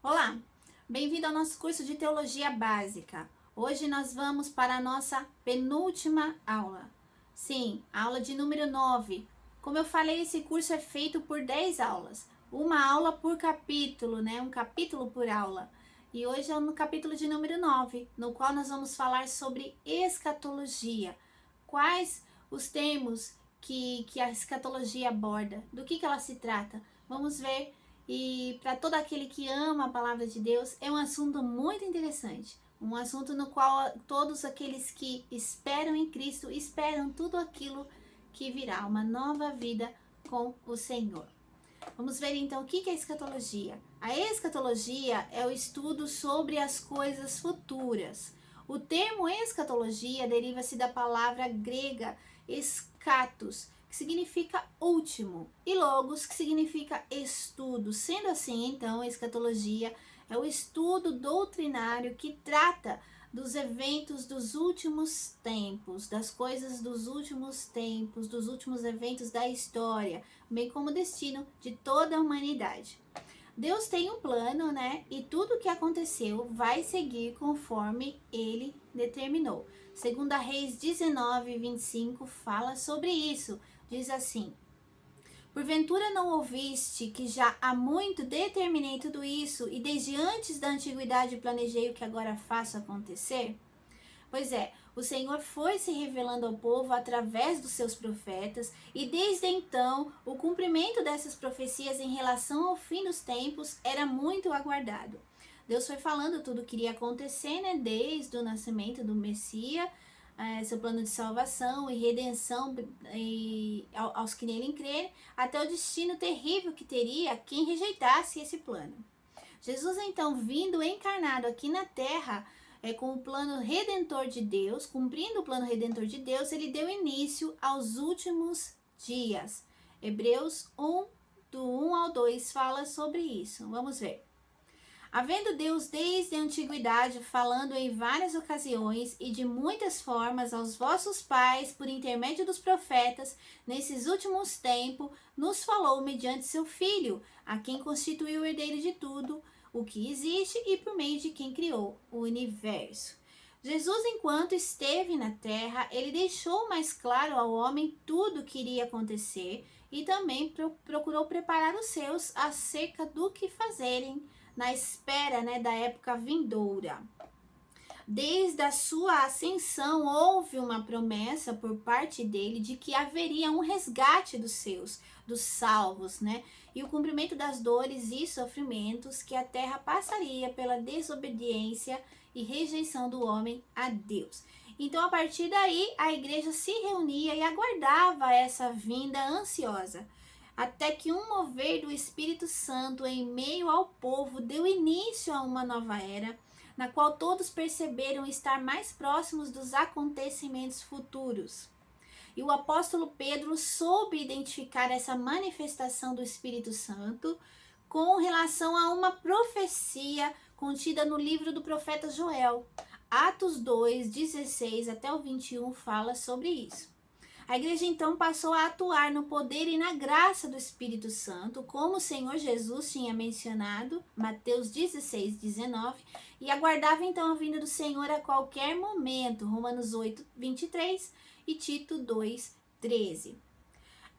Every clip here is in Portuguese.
Olá, bem-vindo ao nosso curso de Teologia Básica. Hoje nós vamos para a nossa penúltima aula. Sim, a aula de número 9. Como eu falei, esse curso é feito por 10 aulas. Uma aula por capítulo, né? Um capítulo por aula. E hoje é no capítulo de número 9, no qual nós vamos falar sobre escatologia. Quais os termos que a escatologia aborda? Do que ela se trata? Vamos ver. E para todo aquele que ama a palavra de Deus, é um assunto muito interessante. Um assunto no qual todos aqueles que esperam em Cristo esperam tudo aquilo que virá, uma nova vida com o Senhor. Vamos ver então o que é escatologia. A escatologia é o estudo sobre as coisas futuras. O termo escatologia deriva-se da palavra grega eschatos, que significa último, e logos, que significa estudo. Sendo assim, então, a escatologia é o estudo doutrinário que trata dos eventos dos últimos tempos, das coisas dos últimos tempos, dos últimos eventos da história, bem como o destino de toda a humanidade. Deus tem um plano, né? E tudo o que aconteceu vai seguir conforme ele determinou. Segundo a Reis 19:25 fala sobre isso. Diz assim: porventura não ouviste que já há muito determinei tudo isso e desde antes da antiguidade planejei o que agora faço acontecer? Pois é, o Senhor foi se revelando ao povo através dos seus profetas, e desde então o cumprimento dessas profecias em relação ao fim dos tempos era muito aguardado. Deus foi falando tudo o que iria acontecer, né, desde o nascimento do Messias, seu plano de salvação e redenção aos que nele crerem, até o destino terrível que teria quem rejeitasse esse plano. Jesus, então, vindo encarnado aqui na Terra, com o plano redentor de Deus, cumprindo o plano redentor de Deus, ele deu início aos últimos dias. Hebreus 1, do 1 ao 2, fala sobre isso. Vamos ver. Havendo Deus desde a antiguidade falando em várias ocasiões e de muitas formas aos vossos pais por intermédio dos profetas, nesses últimos tempos nos falou mediante seu Filho, a quem constituiu o herdeiro de tudo o que existe e por meio de quem criou o universo. Jesus, enquanto esteve na terra, ele deixou mais claro ao homem tudo o que iria acontecer e também procurou preparar os seus acerca do que fazerem na espera, né, da época vindoura. Desde a sua ascensão, houve uma promessa por parte dele de que haveria um resgate dos seus, dos salvos, né? E o cumprimento das dores e sofrimentos que a terra passaria pela desobediência e rejeição do homem a Deus. Então, a partir daí, a igreja se reunia e aguardava essa vinda ansiosa, até que um mover do Espírito Santo em meio ao povo deu início a uma nova era, na qual todos perceberam estar mais próximos dos acontecimentos futuros. E o apóstolo Pedro soube identificar essa manifestação do Espírito Santo com relação a uma profecia contida no livro do profeta Joel. Atos 2, 16 até o 21 fala sobre isso. A igreja então passou a atuar no poder e na graça do Espírito Santo, como o Senhor Jesus tinha mencionado, Mateus 16, 19, e aguardava então a vinda do Senhor a qualquer momento, Romanos 8, 23 e Tito 2, 13.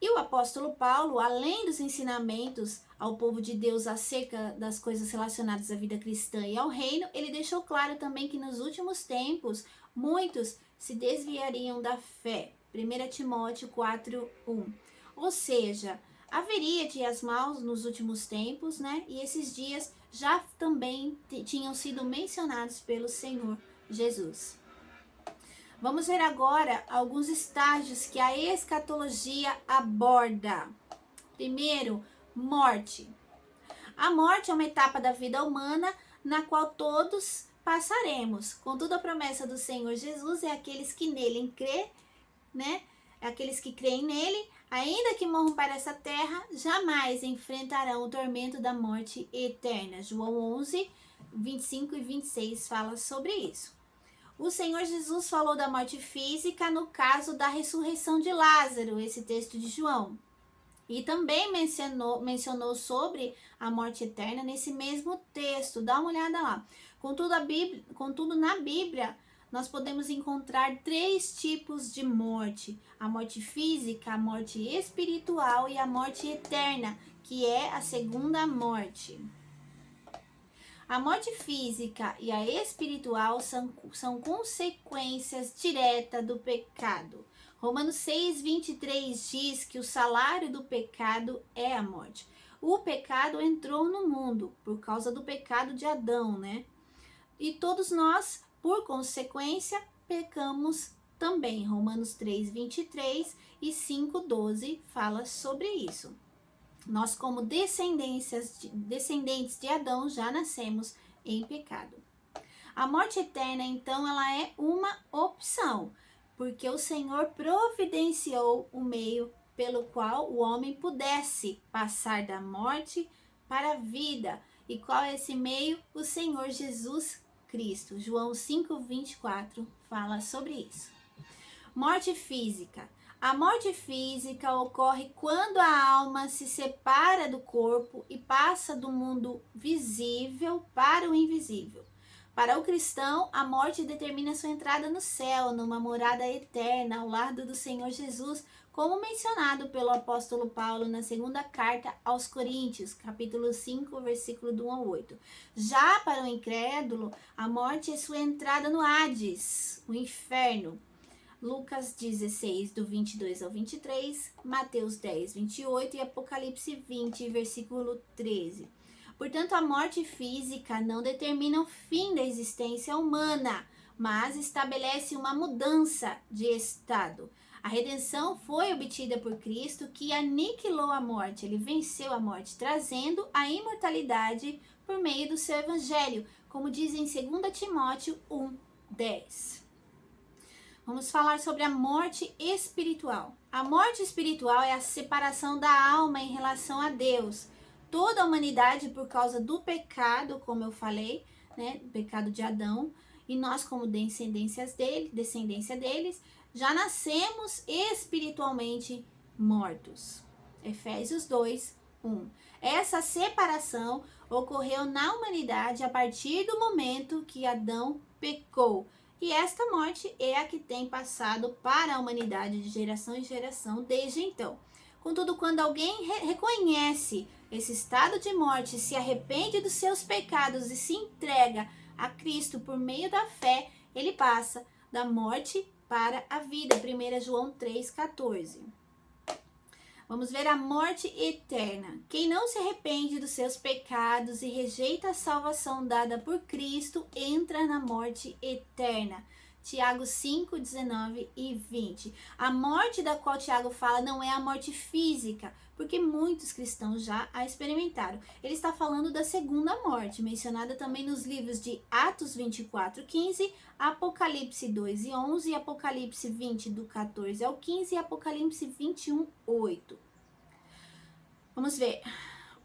E o apóstolo Paulo, além dos ensinamentos ao povo de Deus acerca das coisas relacionadas à vida cristã e ao reino, ele deixou claro também que nos últimos tempos muitos se desviariam da fé. 1 Timóteo 4:1. Ou seja, haveria dias maus nos últimos tempos, né? E esses dias já também tinham sido mencionados pelo Senhor Jesus. Vamos ver agora alguns estágios que a escatologia aborda. Primeiro, morte. A morte é uma etapa da vida humana na qual todos passaremos. Contudo, a promessa do Senhor Jesus é aqueles que nele crê, né? Aqueles que creem nele, ainda que morram para essa terra, jamais enfrentarão o tormento da morte eterna. João 11, 25 e 26 fala sobre isso. O Senhor Jesus falou da morte física no caso da ressurreição de Lázaro, esse texto de João. E também mencionou sobre a morte eterna nesse mesmo texto. Dá uma olhada lá. Contudo, na Bíblia, nós podemos encontrar 3 tipos de morte: a morte física, a morte espiritual e a morte eterna, que é a segunda morte. A morte física e a espiritual são consequências diretas do pecado. Romanos 6:23 diz que o salário do pecado é a morte. O pecado entrou no mundo por causa do pecado de Adão, né? E todos nós, por consequência, pecamos também. Romanos 3:23 e 5:12 fala sobre isso. Nós, como descendentes de Adão, já nascemos em pecado. A morte eterna, então, ela é uma opção, porque o Senhor providenciou o meio pelo qual o homem pudesse passar da morte para a vida. E qual é esse meio? O Senhor Jesus Cristo. João 5:24 fala sobre isso. Morte física. A morte física ocorre quando a alma se separa do corpo e passa do mundo visível para o invisível. Para o cristão, a morte determina sua entrada no céu, numa morada eterna, ao lado do Senhor Jesus, como mencionado pelo apóstolo Paulo na segunda carta aos Coríntios, capítulo 5, versículo do 1 ao 8. Já para o incrédulo, a morte é sua entrada no Hades, o inferno. Lucas 16, do 22 ao 23, Mateus 10, 28 e Apocalipse 20, versículo 13. Portanto, a morte física não determina o fim da existência humana, mas estabelece uma mudança de estado. A redenção foi obtida por Cristo, que aniquilou a morte, ele venceu a morte, trazendo a imortalidade por meio do seu evangelho, como diz em 2 Timóteo 1:10. Vamos falar sobre a morte espiritual. A morte espiritual é a separação da alma em relação a Deus. Toda a humanidade, por causa do pecado, como eu falei, né, o pecado de Adão, e nós como descendência deles, já nascemos espiritualmente mortos. Efésios 2:1. Essa separação ocorreu na humanidade a partir do momento que Adão pecou. E esta morte é a que tem passado para a humanidade de geração em geração desde então. Contudo, quando alguém reconhece esse estado de morte, se arrepende dos seus pecados e se entrega a Cristo por meio da fé, ele passa da morte para a vida. 1 João 3,14. Vamos ver a morte eterna. Quem não se arrepende dos seus pecados e rejeita a salvação dada por Cristo, entra na morte eterna. Tiago 5, 19 e 20. A morte da qual Tiago fala não é a morte física, porque muitos cristãos já a experimentaram. Ele está falando da segunda morte, mencionada também nos livros de Atos 24:15, Apocalipse 2:11 e Apocalipse 20, do 14 ao 15 e Apocalipse 21:8. Vamos ver.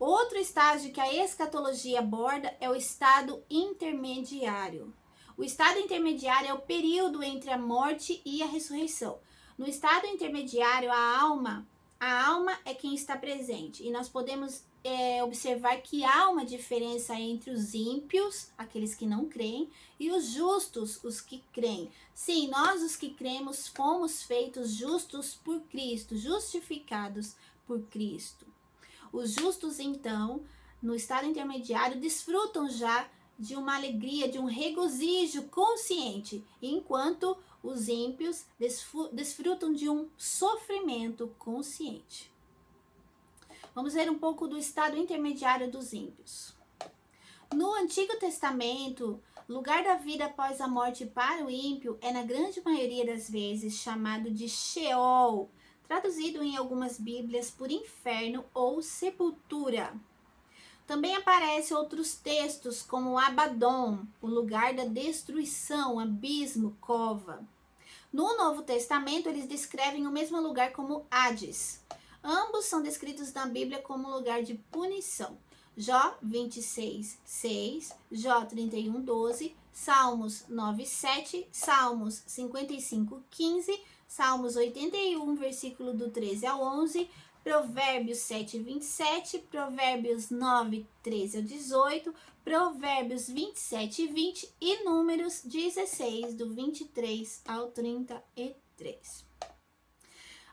Outro estágio que a escatologia aborda é o estado intermediário. O estado intermediário é o período entre a morte e a ressurreição. No estado intermediário, a alma é quem está presente. E nós podemos observar que há uma diferença entre os ímpios, aqueles que não creem, e os justos, os que creem. Sim, nós os que cremos fomos feitos justos por Cristo, justificados por Cristo. Os justos, então, no estado intermediário, desfrutam já de uma alegria, de um regozijo consciente, enquanto os ímpios desfrutam de um sofrimento consciente. Vamos ver um pouco do estado intermediário dos ímpios. No Antigo Testamento, lugar da vida após a morte para o ímpio é, na grande maioria das vezes, chamado de Sheol, traduzido em algumas Bíblias por inferno ou sepultura. Também aparecem outros textos como Abaddon, o lugar da destruição, abismo, cova. No Novo Testamento, eles descrevem o mesmo lugar como Hades. Ambos são descritos na Bíblia como lugar de punição. Jó 26:6, Jó 31:12, Salmos 9:7, Salmos 55:15, Salmos 81, versículo do 13 ao 11, Provérbios 7, 27, Provérbios 9, 13 ao 18, Provérbios 27 e 20 e Números 16, do 23 ao 33.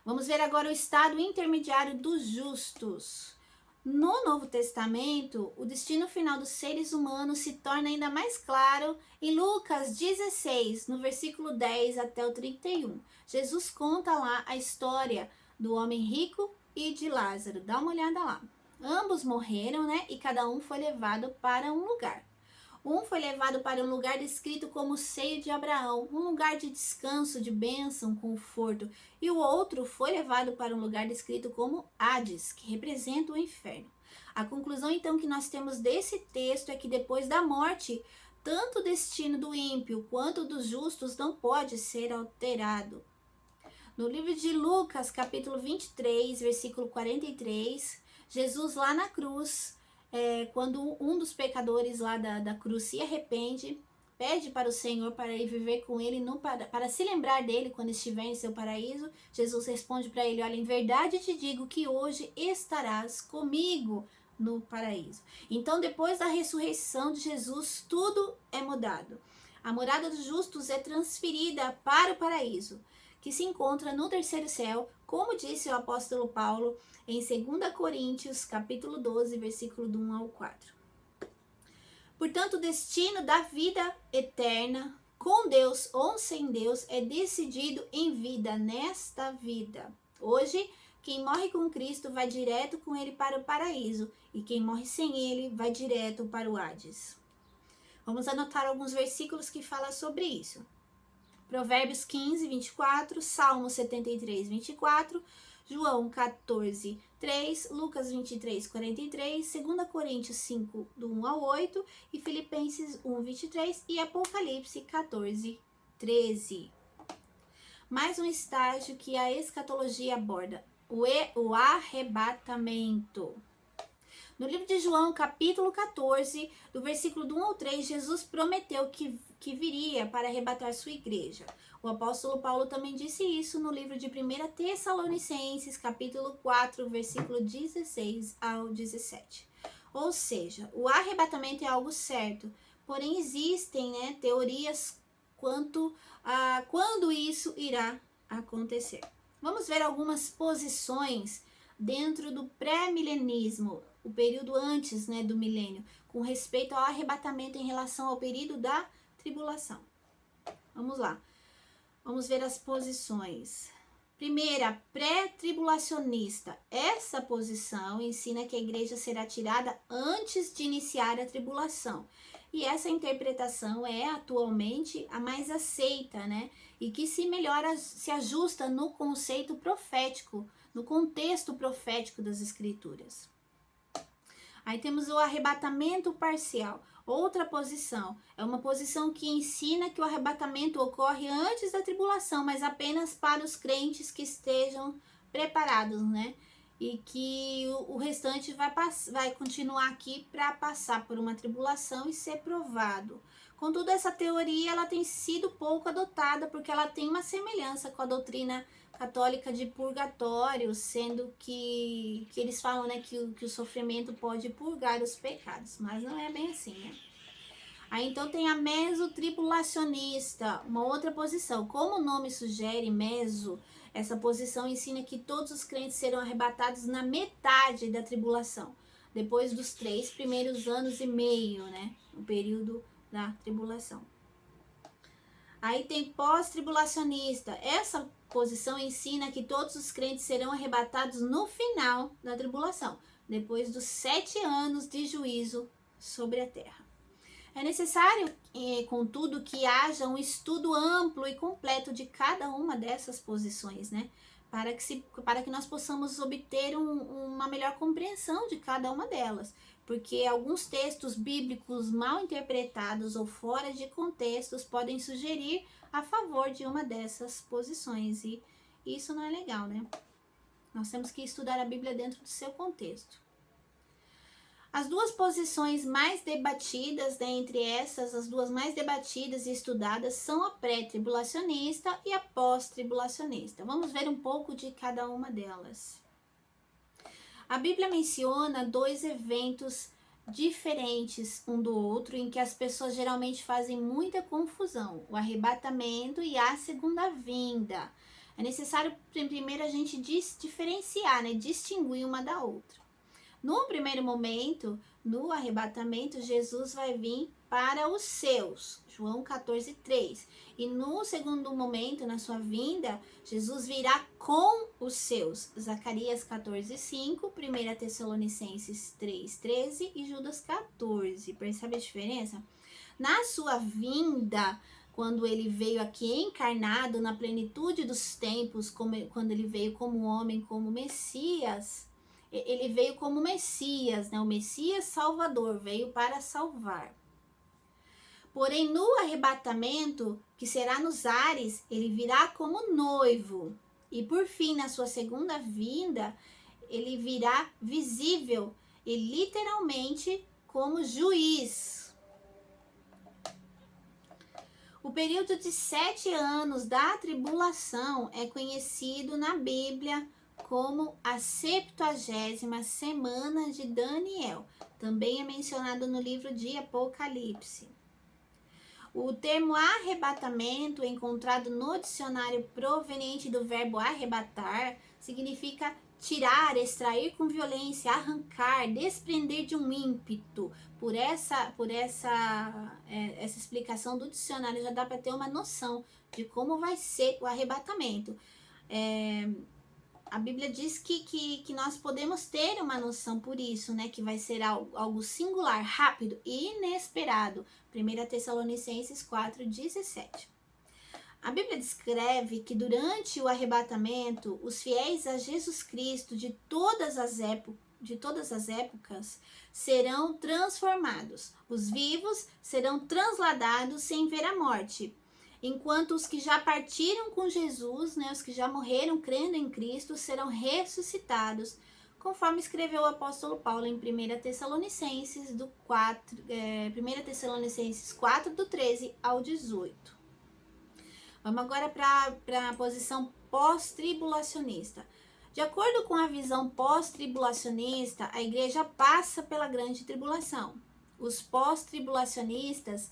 Vamos ver agora o estado intermediário dos justos. No Novo Testamento, o destino final dos seres humanos se torna ainda mais claro em Lucas 16, no versículo 10 até o 31. Jesus conta lá a história do homem rico e de Lázaro. Dá uma olhada lá. Ambos morreram, né? E cada um foi levado para um lugar. Um foi levado para um lugar descrito como seio de Abraão, um lugar de descanso, de bênção, conforto. E o outro foi levado para um lugar descrito como Hades, que representa o inferno. A conclusão, então, que nós temos desse texto é que depois da morte, tanto o destino do ímpio quanto dos justos não pode ser alterado. No livro de Lucas, capítulo 23, versículo 43, Jesus lá na cruz, quando um dos pecadores lá da cruz se arrepende, pede para o Senhor para ir viver com ele, para se lembrar dele quando estiver em seu paraíso, Jesus responde para ele: olha, em verdade te digo que hoje estarás comigo no paraíso. Então, depois da ressurreição de Jesus, tudo é mudado. A morada dos justos é transferida para o paraíso, que se encontra no terceiro céu, como disse o apóstolo Paulo em 2 Coríntios, capítulo 12, versículo do 1 ao 4. Portanto, o destino da vida eterna, com Deus ou sem Deus, é decidido em vida, nesta vida. Hoje, quem morre com Cristo vai direto com ele para o paraíso, e quem morre sem ele vai direto para o Hades. Vamos anotar alguns versículos que falam sobre isso. Provérbios 15, 24, Salmo 73, 24, João 14, 3, Lucas 23, 43, 2 Coríntios 5, do 1 ao 8, e Filipenses 1, 23 e Apocalipse 14, 13. Mais um estágio que a escatologia aborda, o arrebatamento. No livro de João, capítulo 14, do versículo do 1 ao 3, Jesus prometeu que viria para arrebatar sua igreja. O apóstolo Paulo também disse isso no livro de 1 Tessalonicenses, capítulo 4, versículo 16 ao 17. Ou seja, o arrebatamento é algo certo, porém existem teorias quanto a quando isso irá acontecer. Vamos ver algumas posições dentro do pré-milenismo, o período antes do milênio, com respeito ao arrebatamento em relação ao período da tribulação. Vamos lá. Vamos ver as posições. Primeira, pré-tribulacionista. Essa posição ensina que a igreja será tirada antes de iniciar a tribulação. E essa interpretação é atualmente a mais aceita, E que se ajusta no conceito profético, no contexto profético das escrituras. Aí temos o arrebatamento parcial. Outra posição, é uma posição que ensina que o arrebatamento ocorre antes da tribulação, mas apenas para os crentes que estejam preparados, E que o restante vai continuar aqui para passar por uma tribulação e ser provado. Contudo, essa teoria ela tem sido pouco adotada porque ela tem uma semelhança com a doutrina católica de purgatório, sendo que eles falam que o sofrimento pode purgar os pecados, mas não é bem assim, Aí então tem a mesotribulacionista, uma outra posição. Como o nome sugere, meso, essa posição ensina que todos os crentes serão arrebatados na metade da tribulação, depois dos 3 primeiros anos e meio, o período da tribulação. Aí tem pós-tribulacionista. Essa posição ensina que todos os crentes serão arrebatados no final da tribulação, depois dos 7 anos de juízo sobre a terra. É necessário, contudo, que haja um estudo amplo e completo de cada uma dessas posições, para que nós possamos obter uma melhor compreensão de cada uma delas. Porque alguns textos bíblicos mal interpretados ou fora de contextos podem sugerir a favor de uma dessas posições. E isso não é legal, Nós temos que estudar a Bíblia dentro do seu contexto. As duas posições mais debatidas, entre essas, as duas mais debatidas e estudadas são a pré-tribulacionista e a pós-tribulacionista. Vamos ver um pouco de cada uma delas. A Bíblia menciona dois eventos diferentes um do outro, em que as pessoas geralmente fazem muita confusão: o arrebatamento e a segunda vinda. É necessário primeiro a gente diferenciar, né? Distinguir uma da outra. No primeiro momento, no arrebatamento, Jesus vai vir para os seus, João 14:3. E no segundo momento, na sua vinda, Jesus virá com os seus, Zacarias 14:5, 1 Tessalonicenses 3:13 e Judas 14. Percebe a diferença? Na sua vinda, quando ele veio aqui encarnado na plenitude dos tempos, quando ele veio como homem, como Messias, ele veio como Messias, né? O Messias Salvador, veio para salvar. Porém, no arrebatamento, que será nos ares, ele virá como noivo. E por fim, na sua segunda vinda, ele virá visível e literalmente como juiz. O período de 7 anos da tribulação é conhecido na Bíblia como a 70ª semana de Daniel. Também é mencionado no livro de Apocalipse. O termo arrebatamento, encontrado no dicionário proveniente do verbo arrebatar, significa tirar, extrair com violência, arrancar, desprender de um ímpeto. Por essa explicação do dicionário já dá para ter uma noção de como vai ser o arrebatamento. A Bíblia diz que nós podemos ter uma noção por isso, né? Que vai ser algo singular, rápido e inesperado. 1 Tessalonicenses 4:17. A Bíblia descreve que durante o arrebatamento, os fiéis a Jesus Cristo de todas as épocas serão transformados. Os vivos serão transladados sem ver a morte. Enquanto os que já partiram com Jesus, né, os que já morreram crendo em Cristo, serão ressuscitados, conforme escreveu o apóstolo Paulo em 1 Tessalonicenses 4, do 13 ao 18. Vamos agora para a posição pós-tribulacionista. De acordo com a visão pós-tribulacionista, a igreja passa pela grande tribulação. Os pós-tribulacionistas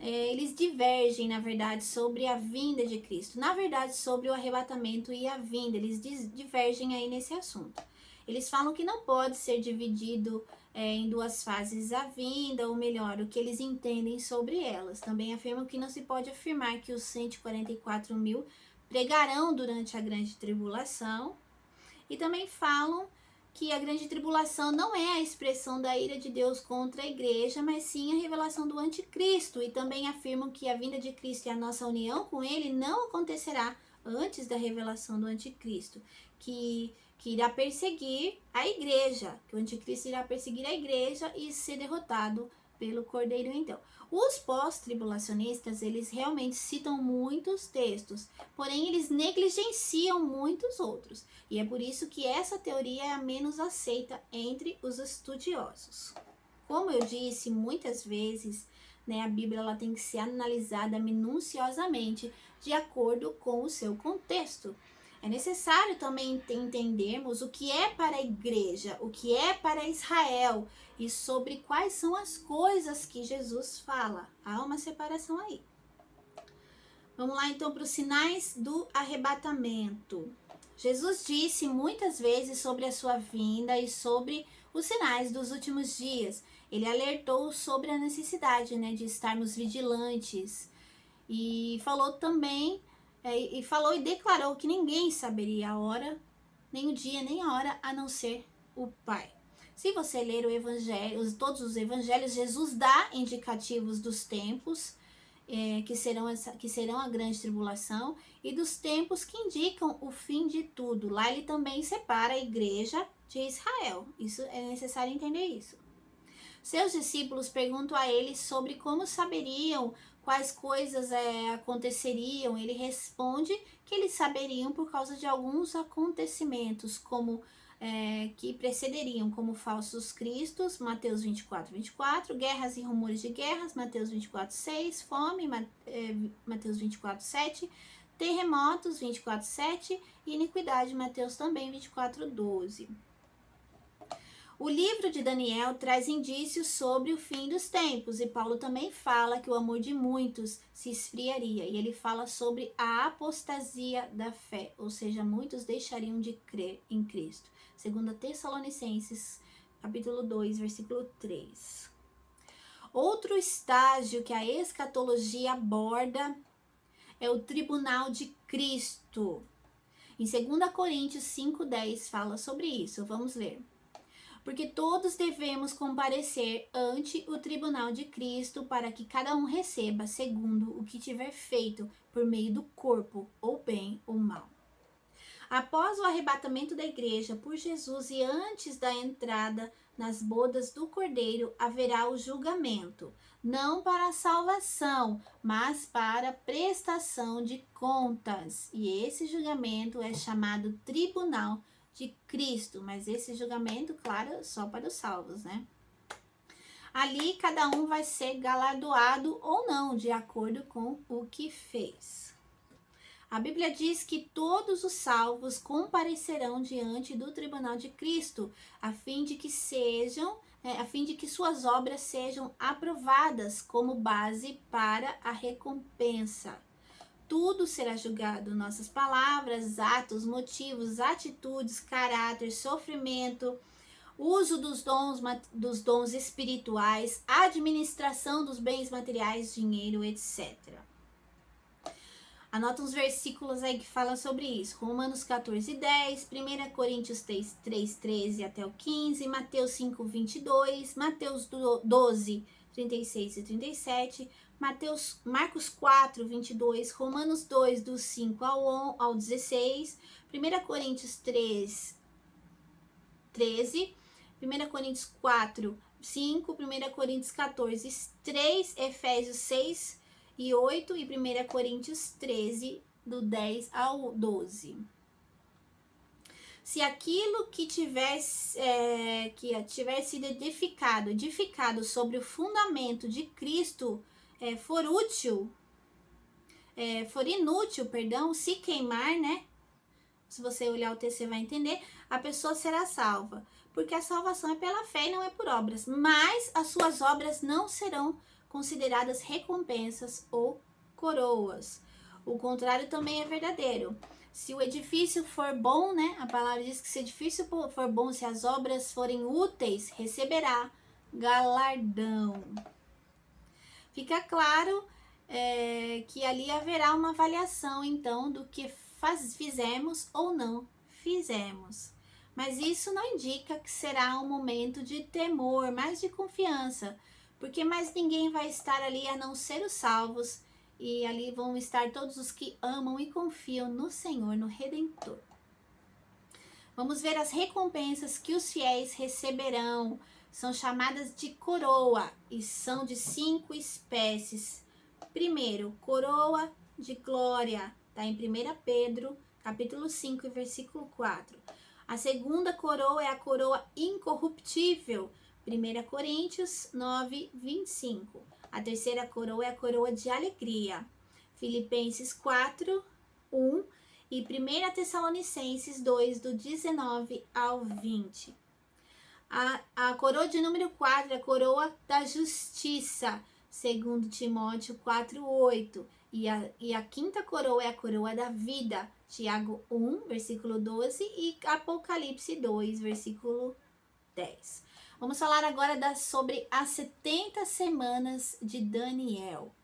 eles divergem, na verdade, sobre a vinda de Cristo. Na verdade, sobre o arrebatamento e a vinda. Eles divergem aí nesse assunto. Eles falam que não pode ser dividido em duas fases a vinda, ou melhor, o que eles entendem sobre elas. Também afirmam que não se pode afirmar que os 144 mil pregarão durante a grande tribulação. E também falam que a grande tribulação não é a expressão da ira de Deus contra a igreja, mas sim a revelação do anticristo. E também afirmam que a vinda de Cristo e a nossa união com ele não acontecerá antes da revelação do anticristo, que irá perseguir a igreja, que o anticristo irá perseguir a igreja e ser derrotado pelo Cordeiro. Então, os pós-tribulacionistas, eles realmente citam muitos textos, porém eles negligenciam muitos outros, e é por isso que essa teoria é a menos aceita entre os estudiosos. Como eu disse muitas vezes, né, a Bíblia ela tem que ser analisada minuciosamente de acordo com o seu contexto. É necessário também entendermos o que é para a igreja, o que é para Israel e sobre quais são as coisas que Jesus fala. Há uma separação aí. Vamos lá então para os sinais do arrebatamento. Jesus disse muitas vezes sobre a sua vinda e sobre os sinais dos últimos dias. Ele alertou sobre a necessidade, né, de estarmos vigilantes e falou também e declarou que ninguém saberia a hora, nem o dia, nem a hora, a não ser o Pai. Se você ler o Evangelho, todos os Evangelhos, Jesus dá indicativos dos tempos que serão a grande tribulação e dos tempos que indicam o fim de tudo. Lá ele também separa a igreja de Israel. Isso é necessário entender isso. Seus discípulos perguntam a ele sobre como saberiam quais coisas aconteceriam. Ele responde que eles saberiam por causa de alguns acontecimentos que precederiam, como falsos cristos, Mateus 24:24, guerras e rumores de guerras, Mateus 24:6, fome, Mateus 24:7, terremotos, 24:7, e iniquidade, Mateus também 24:12. O livro de Daniel traz indícios sobre o fim dos tempos, e Paulo também fala que o amor de muitos se esfriaria, e ele fala sobre a apostasia da fé, ou seja, muitos deixariam de crer em Cristo. Segundo Tessalonicenses, capítulo 2, versículo 3. Outro estágio que a escatologia aborda é o tribunal de Cristo. Em 2 Coríntios 5,10 fala sobre isso. Vamos ler. Porque todos devemos comparecer ante o tribunal de Cristo para que cada um receba segundo o que tiver feito por meio do corpo, ou bem ou mal. Após o arrebatamento da igreja por Jesus e antes da entrada nas bodas do Cordeiro, haverá o julgamento, não para a salvação, mas para a prestação de contas. E esse julgamento é chamado Tribunal de Cristo, mas esse julgamento, claro, só para os salvos, né? Ali cada um vai ser galardoado ou não, de acordo com o que fez. A Bíblia diz que todos os salvos comparecerão diante do tribunal de Cristo, a fim de que suas obras sejam aprovadas como base para a recompensa. Tudo será julgado, nossas palavras, atos, motivos, atitudes, caráter, sofrimento, uso dos dons espirituais, administração dos bens materiais, dinheiro, etc. Anota uns versículos aí que falam sobre isso. Romanos 14:10, 1 Coríntios 3:13 até o 15, Mateus 5:22, Mateus 12:36 e 37, Marcos 4:22, Romanos 2, do 5 ao 16, 1 Coríntios 3:13, 1 Coríntios 4:5, 1 Coríntios 14:3, Efésios 6 e 8 e 1 Coríntios 13, do 10 ao 12. Se aquilo que tiver sido edificado sobre o fundamento de Cristo for inútil, se queimar, né? Se você olhar o texto, você vai entender, a pessoa será salva. Porque a salvação é pela fé e não é por obras. Mas as suas obras não serão consideradas recompensas ou coroas. O contrário também é verdadeiro. Se o edifício for bom, né? A palavra diz que se o edifício for bom, se as obras forem úteis, receberá galardão. Fica claro que ali haverá uma avaliação, então, do que fizemos ou não fizemos. Mas isso não indica que será um momento de temor, mas de confiança, porque mais ninguém vai estar ali a não ser os salvos, e ali vão estar todos os que amam e confiam no Senhor, no Redentor. Vamos ver as recompensas que os fiéis receberão. São chamadas de coroa e são de 5 espécies. Primeiro, coroa de glória, está em 1 Pedro, capítulo 5, versículo 4. A segunda coroa é a coroa incorruptível, 1 Coríntios 9, 25. A terceira coroa é a coroa de alegria, Filipenses 4, 1 e 1 Tessalonicenses 2, do 19 ao 20. A coroa de número 4 é a coroa da justiça, segundo Timóteo 4, 8. E a quinta coroa é a coroa da vida, Tiago 1, versículo 12 e Apocalipse 2, versículo 10. Vamos falar agora sobre as 70 semanas de Daniel.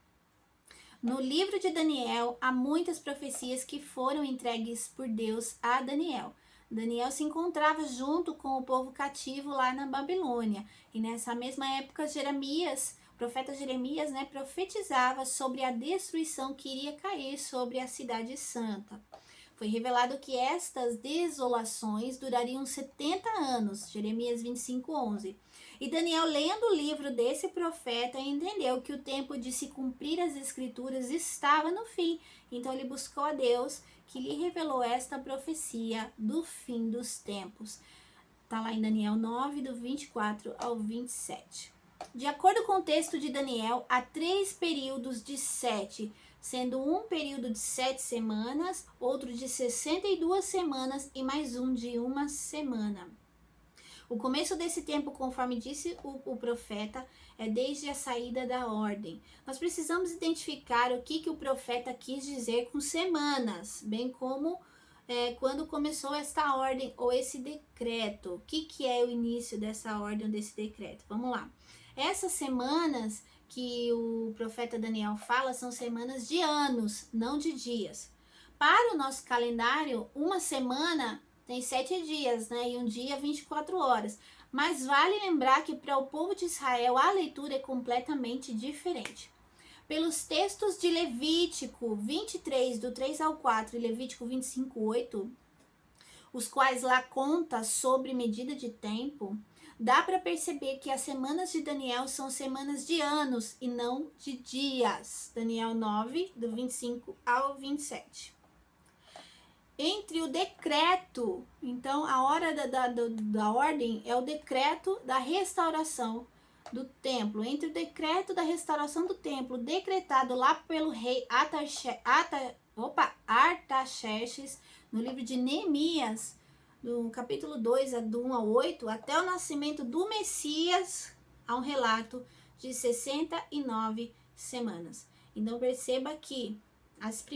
No livro de Daniel, há muitas profecias que foram entregues por Deus a Daniel. Daniel se encontrava junto com o povo cativo lá na Babilônia. E nessa mesma época, o profeta Jeremias, profetizava sobre a destruição que iria cair sobre a cidade santa. Foi revelado que estas desolações durariam 70 anos, Jeremias 25, 11. E Daniel, lendo o livro desse profeta, entendeu que o tempo de se cumprir as escrituras estava no fim. Então ele buscou a Deus, que lhe revelou esta profecia do fim dos tempos. Está lá em Daniel 9, do 24 ao 27. De acordo com o texto de Daniel, há 3 períodos de 7, sendo um período de 7 semanas, outro de 62 semanas e mais um de 1 semana. O começo desse tempo, conforme disse o profeta, é desde a saída da ordem. Nós precisamos identificar o que o profeta quis dizer com semanas, bem como quando começou esta ordem ou esse decreto. O que é o início dessa ordem ou desse decreto? Vamos lá. Essas semanas que o profeta Daniel fala são semanas de anos, não de dias. Para o nosso calendário, uma semana tem 7 dias, né? E um dia 24 horas. Mas vale lembrar que para o povo de Israel a leitura é completamente diferente. Pelos textos de Levítico 23, do 3 ao 4, e Levítico 25, 8, os quais lá conta sobre medida de tempo, dá para perceber que as semanas de Daniel são semanas de anos e não de dias. Daniel 9, do 25 ao 27. Entre o decreto, então a hora da ordem é o decreto da restauração do templo. Entre o decreto da restauração do templo, decretado lá pelo rei Artaxerxes, no livro de Neemias, no capítulo 2, do 1 ao 8, até o nascimento do Messias, há um relato de 69 semanas. Então perceba que as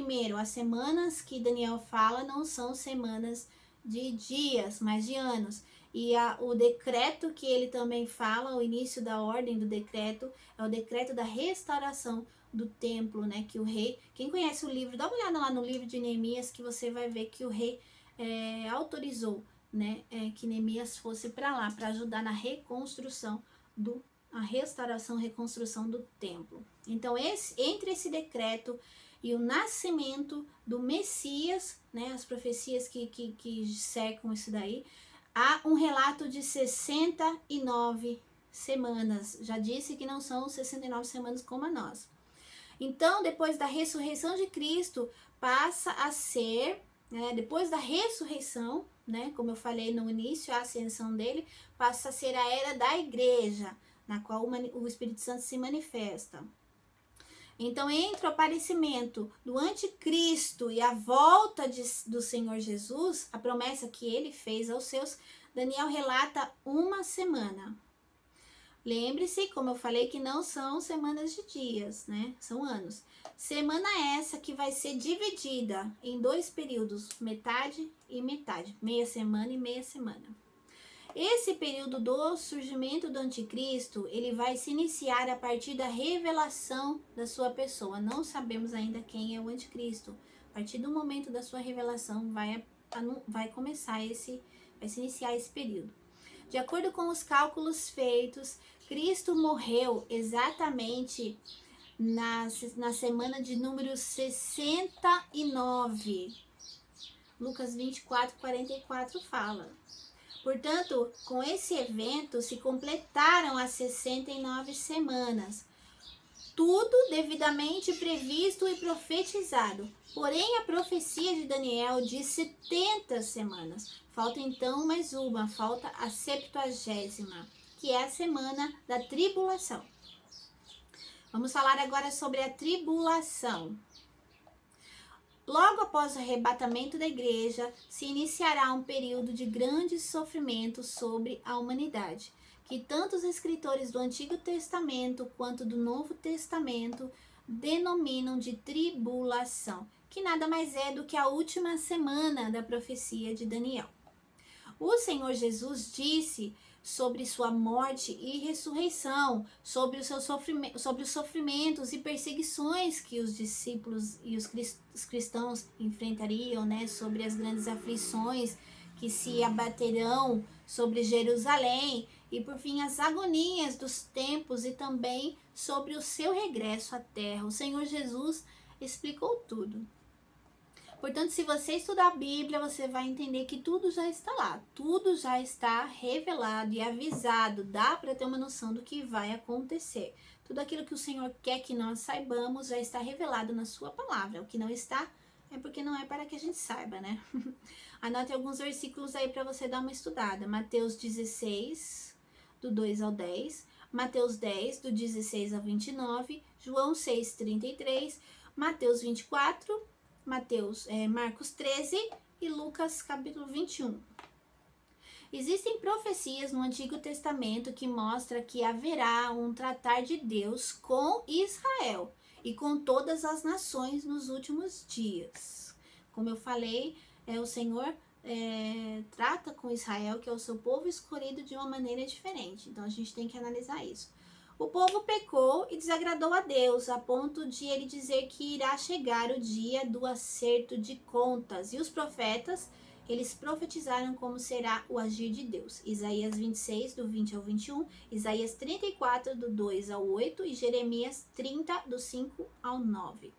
semanas que Daniel fala não são semanas de dias, mas de anos. E o decreto que ele também fala, o início da ordem do decreto, é o decreto da restauração do templo, né? Que o rei, quem conhece o livro, dá uma olhada lá no livro de Neemias, que você vai ver que o rei autorizou, né? Que Neemias fosse para lá, para ajudar na reconstrução a restauração, reconstrução do templo. Então, entre esse decreto e o nascimento do Messias, né, as profecias que cercam isso daí, há um relato de 69 semanas. Já disse que não são 69 semanas como a nossa. Então, depois da ressurreição de Cristo, passa a ser, né, depois da ressurreição, né, como eu falei no início, a ascensão dele, passa a ser a era da igreja, na qual o Espírito Santo se manifesta. Então, entre o aparecimento do anticristo e a volta do Senhor Jesus, a promessa que ele fez aos seus, Daniel relata uma semana. Lembre-se, como eu falei, que não são semanas de dias, né? São anos. Semana essa que vai ser dividida em 2 períodos, metade e metade. Meia semana e meia semana. Esse período do surgimento do anticristo, ele vai se iniciar a partir da revelação da sua pessoa. Não sabemos ainda quem é o anticristo. A partir do momento da sua revelação, vai começar vai se iniciar esse período. De acordo com os cálculos feitos, Cristo morreu exatamente na semana de número 69. Lucas 24, 44 fala. Portanto, com esse evento se completaram as 69 semanas, tudo devidamente previsto e profetizado. Porém, a profecia de Daniel diz 70 semanas. Falta então mais uma, falta a 70ª, que é a semana da tribulação. Vamos falar agora sobre a tribulação. Logo após o arrebatamento da igreja, se iniciará um período de grande sofrimento sobre a humanidade, que tanto os escritores do Antigo Testamento quanto do Novo Testamento denominam de tribulação, que nada mais é do que a última semana da profecia de Daniel. O Senhor Jesus disse sobre sua morte e ressurreição, sobre os sofrimentos e perseguições que os discípulos e os cristãos enfrentariam, né? Sobre as grandes aflições que se abaterão sobre Jerusalém e, por fim, as agonias dos tempos e também sobre o seu regresso à terra. O Senhor Jesus explicou tudo. Portanto, se você estudar a Bíblia, você vai entender que tudo já está lá, tudo já está revelado e avisado, dá para ter uma noção do que vai acontecer. Tudo aquilo que o Senhor quer que nós saibamos já está revelado na sua palavra. O que não está é porque não é para que a gente saiba, né? Anote alguns versículos aí para você dar uma estudada. Mateus 16, do 2 ao 10, Mateus 10, do 16 ao 29, João 6, 33, Mateus 24, Marcos 13 e Lucas capítulo 21. Existem profecias no Antigo Testamento que mostram que haverá um tratar de Deus com Israel e com todas as nações nos últimos dias. Como eu falei, o Senhor trata com Israel, que é o seu povo escolhido, de uma maneira diferente. Então a gente tem que analisar isso. O povo pecou e desagradou a Deus, a ponto de ele dizer que irá chegar o dia do acerto de contas. E os profetas, eles profetizaram como será o agir de Deus. Isaías 26, do 20 ao 21, Isaías 34, do 2 ao 8 e Jeremias 30, do 5 ao 9.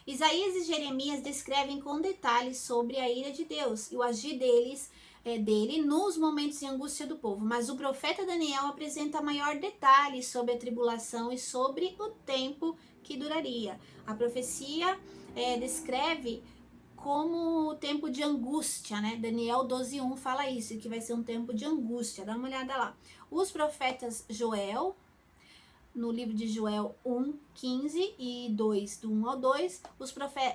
Isaías e Jeremias descrevem com detalhes sobre a ira de Deus e o agir dele nos momentos de angústia do povo. Mas o profeta Daniel apresenta maior detalhes sobre a tribulação e sobre o tempo que duraria. A profecia descreve como o tempo de angústia, né? Daniel 12:1 fala isso, que vai ser um tempo de angústia. Dá uma olhada lá. Os profetas Joel, no livro de Joel 1:15 e 2, do 1 ao 2.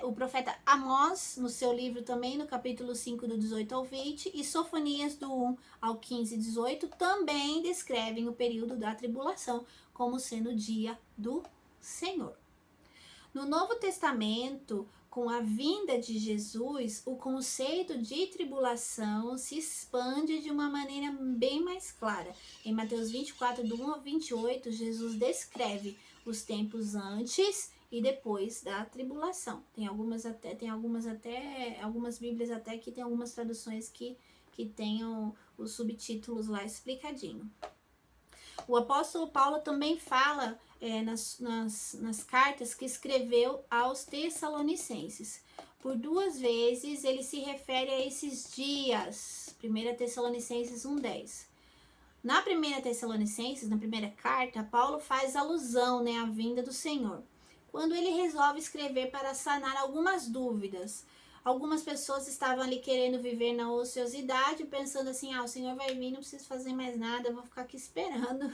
O profeta Amós, no seu livro também, no capítulo 5, do 18 ao 20. E Sofonias, do 1 ao 15 e 18, também descrevem o período da tribulação como sendo o dia do Senhor. No Novo Testamento, com a vinda de Jesus, o conceito de tribulação se expande de uma maneira bem mais clara. Em Mateus 24, do 1 ao 28, Jesus descreve os tempos antes e depois da tribulação. Algumas Bíblias até que tem algumas traduções que tenham os subtítulos lá explicadinho. O apóstolo Paulo também fala nas cartas que escreveu aos Tessalonicenses. Por 2 vezes ele se refere a esses dias. 1 Tessalonicenses 1:10. Na 1 Tessalonicenses, na primeira carta, Paulo faz alusão, à vinda do Senhor, quando ele resolve escrever para sanar algumas dúvidas. Algumas pessoas estavam ali querendo viver na ociosidade, pensando assim, o Senhor vai vir, não preciso fazer mais nada, eu vou ficar aqui esperando.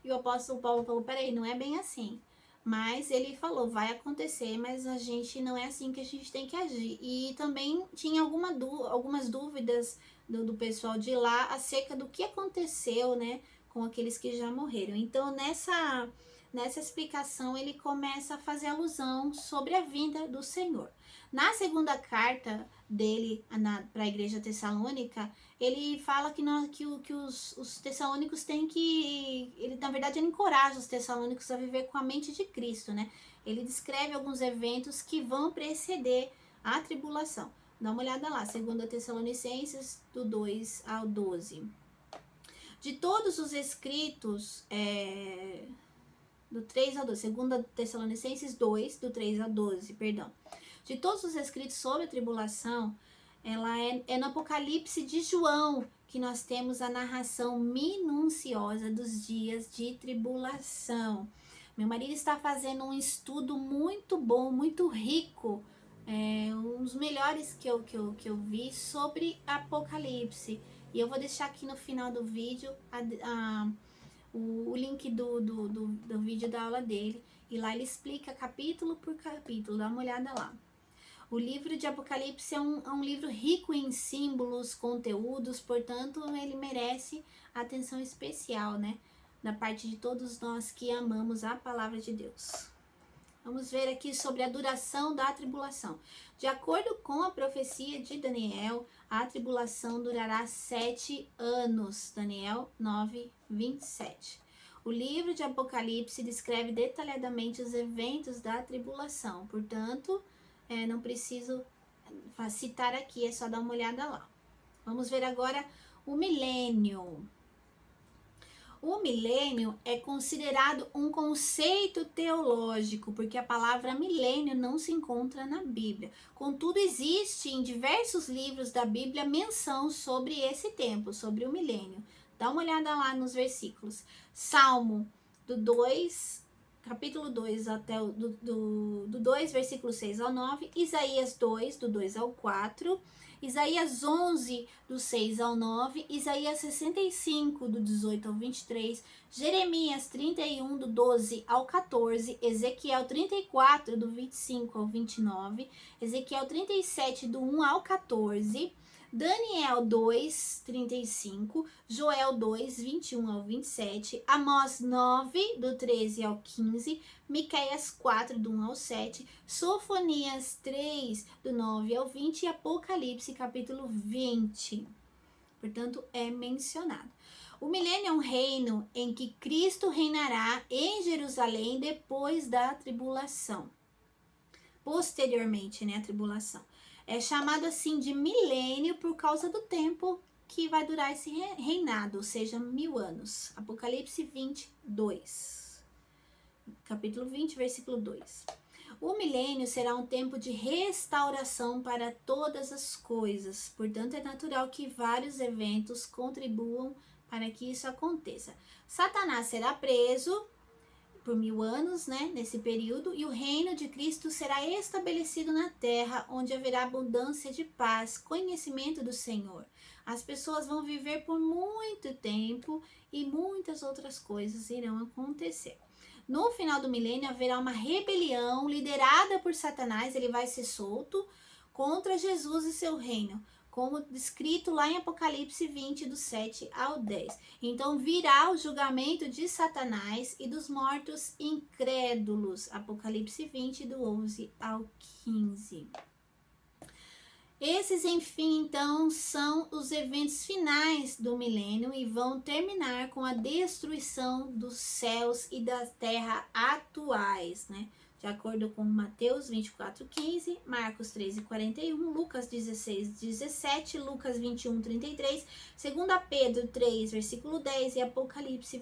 E o apóstolo Paulo falou, peraí, não é bem assim. Mas ele falou, vai acontecer, mas a gente não é assim que a gente tem que agir. E também tinha algumas dúvidas do pessoal de lá acerca do que aconteceu, com aqueles que já morreram. Então, nessa explicação, ele começa a fazer alusão sobre a vinda do Senhor. Na segunda carta dele para a igreja tessalônica, ele fala que os tessalônicos têm que... Na verdade, ele encoraja os tessalônicos a viver com a mente de Cristo, Ele descreve alguns eventos que vão preceder a tribulação. Dá uma olhada lá, 2 Tessalonicenses, do 2 ao 12. De todos os escritos... do 3 ao 12, 2 Tessalonicenses 2, do 3 ao 12, perdão. De todos os escritos sobre a tribulação, ela é no Apocalipse de João que nós temos a narração minuciosa dos dias de tribulação. Meu marido está fazendo um estudo muito bom, muito rico, um dos melhores que eu vi sobre Apocalipse. E eu vou deixar aqui no final do vídeo o link do vídeo da aula dele, e lá ele explica capítulo por capítulo, dá uma olhada lá. O livro de Apocalipse é um livro rico em símbolos, conteúdos, portanto ele merece atenção especial, da parte de todos nós que amamos a palavra de Deus. Vamos ver aqui sobre a duração da tribulação. De acordo com a profecia de Daniel, a tribulação durará 7 anos. Daniel 9:27. O livro de Apocalipse descreve detalhadamente os eventos da tribulação. Portanto, não preciso citar aqui, é só dar uma olhada lá. Vamos ver agora o milênio. O milênio é considerado um conceito teológico, porque a palavra milênio não se encontra na Bíblia. Contudo, existe em diversos livros da Bíblia menção sobre esse tempo, sobre o milênio. Dá uma olhada lá nos versículos. Salmo do 2, capítulo 2, até do 2, versículo 6 ao 9. Isaías 2, do 2 ao 4. Isaías 11, do 6 ao 9, Isaías 65, do 18 ao 23, Jeremias 31, do 12 ao 14, Ezequiel 34, do 25 ao 29, Ezequiel 37, do 1 ao 14, Daniel 2, 35, Joel 2, 21 ao 27, Amós 9, do 13 ao 15, Miqueias 4, do 1 ao 7, Sofonias 3, do 9 ao 20 e Apocalipse capítulo 20. Portanto, é mencionado. O milênio é um reino em que Cristo reinará em Jerusalém depois da tribulação. Posteriormente, né, a tribulação. É chamado assim de milênio por causa do tempo que vai durar esse reinado, ou seja, 1000 anos. Apocalipse 22, capítulo 20, versículo 2. O milênio será um tempo de restauração para todas as coisas, portanto é natural que vários eventos contribuam para que isso aconteça. Satanás será preso por 1000 anos, né, nesse período, e o reino de Cristo será estabelecido na terra, onde haverá abundância de paz, conhecimento do Senhor. As pessoas vão viver por muito tempo e muitas outras coisas irão acontecer. No final do milênio haverá uma rebelião liderada por Satanás, ele vai ser solto contra Jesus e seu reino, como descrito lá em Apocalipse 20, do 7 ao 10. Então virá o julgamento de Satanás e dos mortos incrédulos. Apocalipse 20, do 11 ao 15. Esses, enfim, então, são os eventos finais do milênio e vão terminar com a destruição dos céus e da terra atuais, né? De acordo com Mateus 24, 15, Marcos 13, 41, Lucas 16, 17, Lucas 21, 33, 2 Pedro 3, versículo 10 e Apocalipse,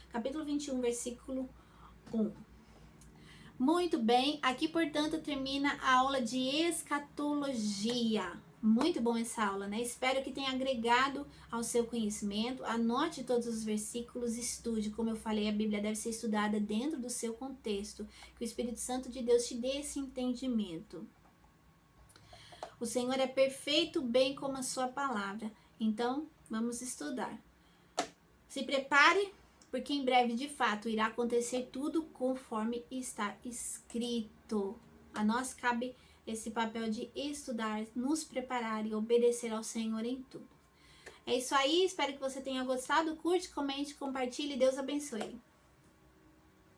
capítulo 21, versículo 1. Muito bem, aqui, portanto, termina a aula de escatologia. Muito bom essa aula, né? Espero que tenha agregado ao seu conhecimento. Anote todos os versículos, estude. Como eu falei, a Bíblia deve ser estudada dentro do seu contexto. Que o Espírito Santo de Deus te dê esse entendimento. O Senhor é perfeito, bem como a sua palavra. Então, vamos estudar. Se prepare, porque em breve, de fato, irá acontecer tudo conforme está escrito. A nós cabe esse papel de estudar, nos preparar e obedecer ao Senhor em tudo. É isso aí, espero que você tenha gostado. Curte, comente, compartilhe. Deus abençoe.